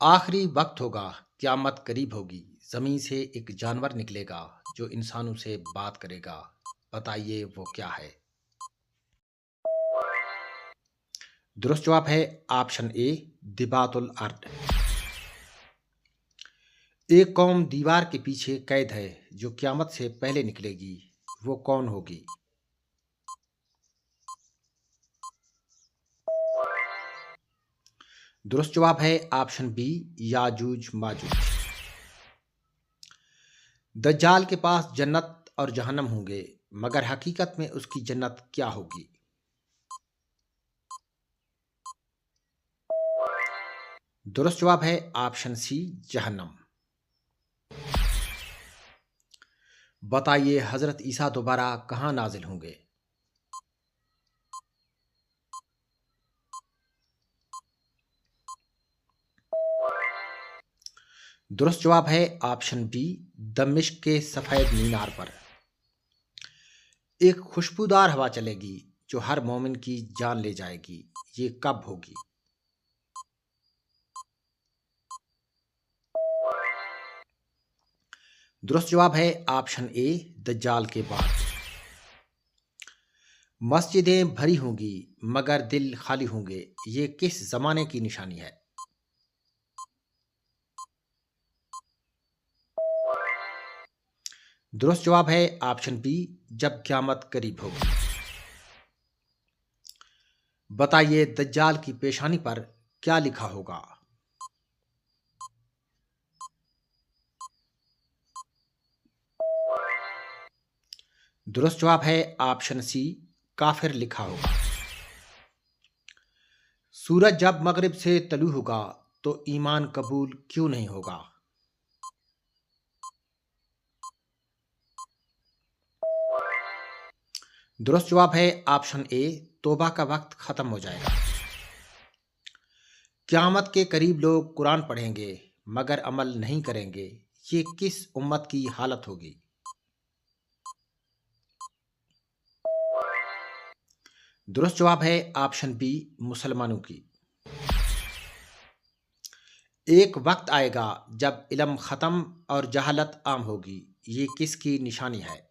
आखिरी वक्त होगा, क़यामत करीब होगी, ज़मीन से एक जानवर निकलेगा जो इंसानों से बात करेगा। बताइए वो क्या है? दुरुस्त जवाब है ऑप्शन ए दिबातुल अर्द। एक कौम दीवार के पीछे कैद है जो क़यामत से पहले निकलेगी। वो कौन होगी? दुरुस्त जवाब है ऑप्शन बी याजूज माजूज। दज्जाल के पास जन्नत और जहन्नम होंगे, मगर हकीकत में उसकी जन्नत क्या होगी? दुरुस्त जवाब है ऑप्शन सी जहन्नम। बताइए हजरत ईसा दोबारा कहाँ नाजिल होंगे? दुरुस्त जवाब है ऑप्शन बी दमिश्क के सफेद मीनार पर। एक खुशबूदार हवा चलेगी जो हर मोमिन की जान ले जाएगी। ये कब होगी? दुरुस्त जवाब है ऑप्शन ए दज्जाल के बाद। मस्जिदें भरी होंगी मगर दिल खाली होंगे। ये किस जमाने की निशानी है? दुरुस्त जवाब है ऑप्शन बी जब क़यामत करीब होगी। बताइए दज्जाल की पेशानी पर क्या लिखा होगा? दुरुस्त जवाब है ऑप्शन सी काफिर लिखा होगा। सूरज जब मगरिब से तलू होगा तो ईमान कबूल क्यों नहीं होगा? दुरुस्त जवाब है ऑप्शन ए तौबा का वक्त खत्म हो जाएगा। क़यामत के करीब लोग कुरान पढ़ेंगे मगर अमल नहीं करेंगे। ये किस उम्मत की हालत होगी? दुरुस्त जवाब है ऑप्शन बी मुसलमानों की। एक वक्त आएगा जब इल्म खत्म और जहालत आम होगी। ये किसकी निशानी है?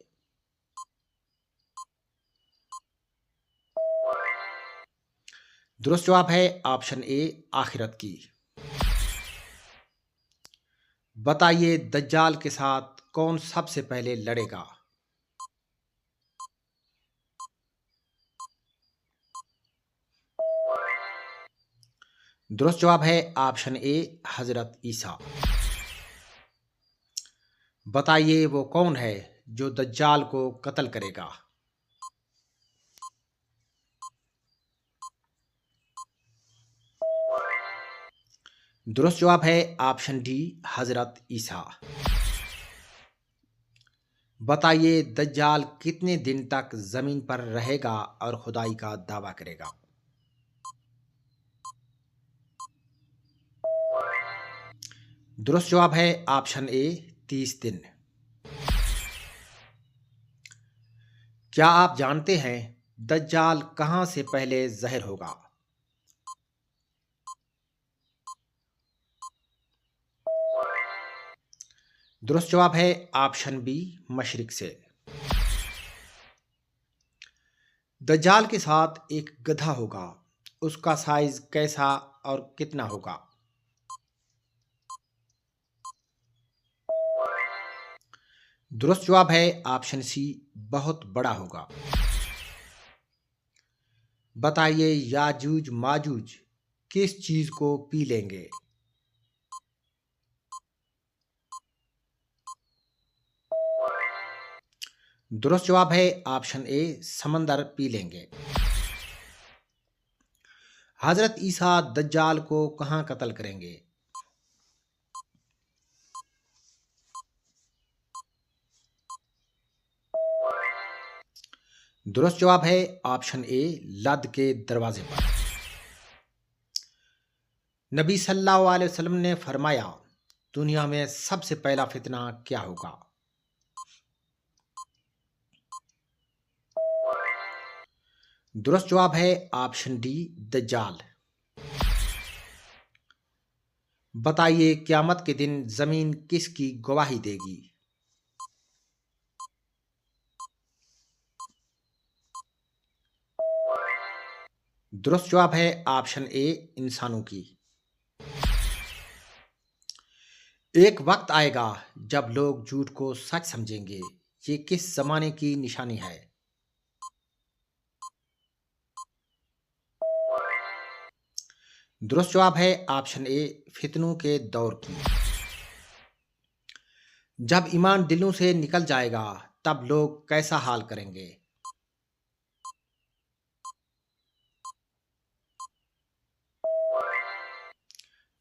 दुरुस्त जवाब है ऑप्शन ए आखिरत की। बताइए दज्जाल के साथ कौन सबसे पहले लड़ेगा? दुरुस्त जवाब है ऑप्शन ए हजरत ईसा। बताइए वो कौन है जो दज्जाल को कत्ल करेगा? दुरुस्त जवाब है ऑप्शन डी हजरत ईसा। बताइए दज्जाल कितने दिन तक जमीन पर रहेगा और खुदाई का दावा करेगा? दुरुस्त जवाब है ऑप्शन ए 30 दिन। क्या आप जानते हैं दज्जाल कहां से पहले ज़ाहिर होगा? दुरुस्त जवाब है ऑप्शन बी मशरिक से। दज्जाल के साथ एक गधा होगा, उसका साइज कैसा और कितना होगा? दुरुस्त जवाब है ऑप्शन सी बहुत बड़ा होगा। बताइए याजूज माजूज किस चीज को पी लेंगे? दुरुस्त जवाब है ऑप्शन ए समंदर पी लेंगे। हजरत ईसा दज्जाल को कहां कत्ल करेंगे? दुरुस्त जवाब है ऑप्शन ए लद के दरवाजे पर। नबी सल्लल्लाहु अलैहि वसल्लम ने फरमाया दुनिया में सबसे पहला फितना क्या होगा? दुरुस्त जवाब है ऑप्शन डी दज्जाल। बताइए क़यामत के दिन ज़मीन किसकी गवाही देगी? दुरुस्त जवाब है ऑप्शन ए इंसानों की। एक वक्त आएगा जब लोग झूठ को सच समझेंगे। ये किस ज़माने की निशानी है? दुरुस्त जवाब है ऑप्शन ए फितनों के दौर की। जब ईमान दिलों से निकल जाएगा तब लोग कैसा हाल करेंगे?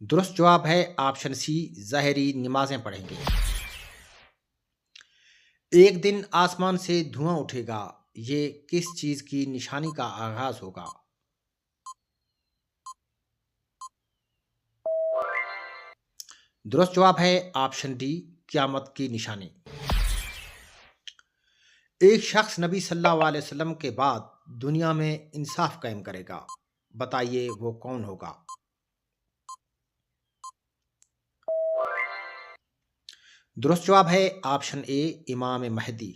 दुरुस्त जवाब है ऑप्शन सी ज़हरी नमाज़ें पढ़ेंगे। एक दिन आसमान से धुआं उठेगा। ये किस चीज़ की निशानी का आगाज़ होगा? दुरुस्त जवाब है ऑप्शन डी क़यामत की निशानी। एक शख्स नबी सल्लल्लाहु अलैहि वसल्लम के बाद दुनिया में इंसाफ कायम करेगा। बताइए वो कौन होगा? दुरुस्त जवाब है ऑप्शन ए इमाम महदी।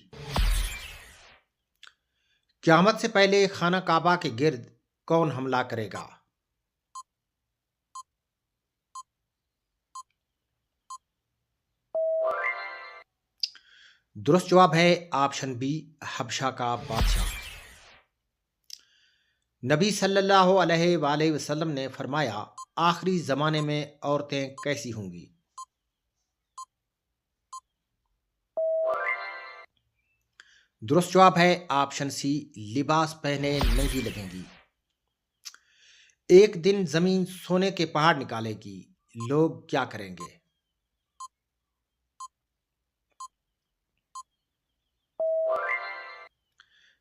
क़यामत से पहले खाना काबा के गिर्द कौन हमला करेगा? दुरुस्त जवाब है ऑप्शन बी हबशा का बादशाह। नबी सल्लल्लाहु अलैहि वसल्लम ने फरमाया आखिरी ज़माने में औरतें कैसी होंगी? दुरुस्त जवाब है ऑप्शन सी लिबास पहने नंगी लगेंगी। एक दिन ज़मीन सोने के पहाड़ निकालेगी। लोग क्या करेंगे?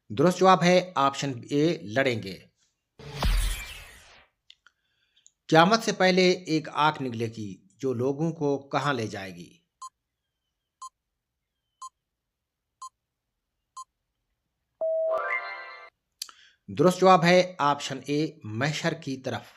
दुरुस्त जवाब है ऑप्शन ए लड़ेंगे। क़यामत से पहले एक आग निकलेगी जो लोगों को कहाँ ले जाएगी? दुरुस्त जवाब है ऑप्शन ए महशर की तरफ।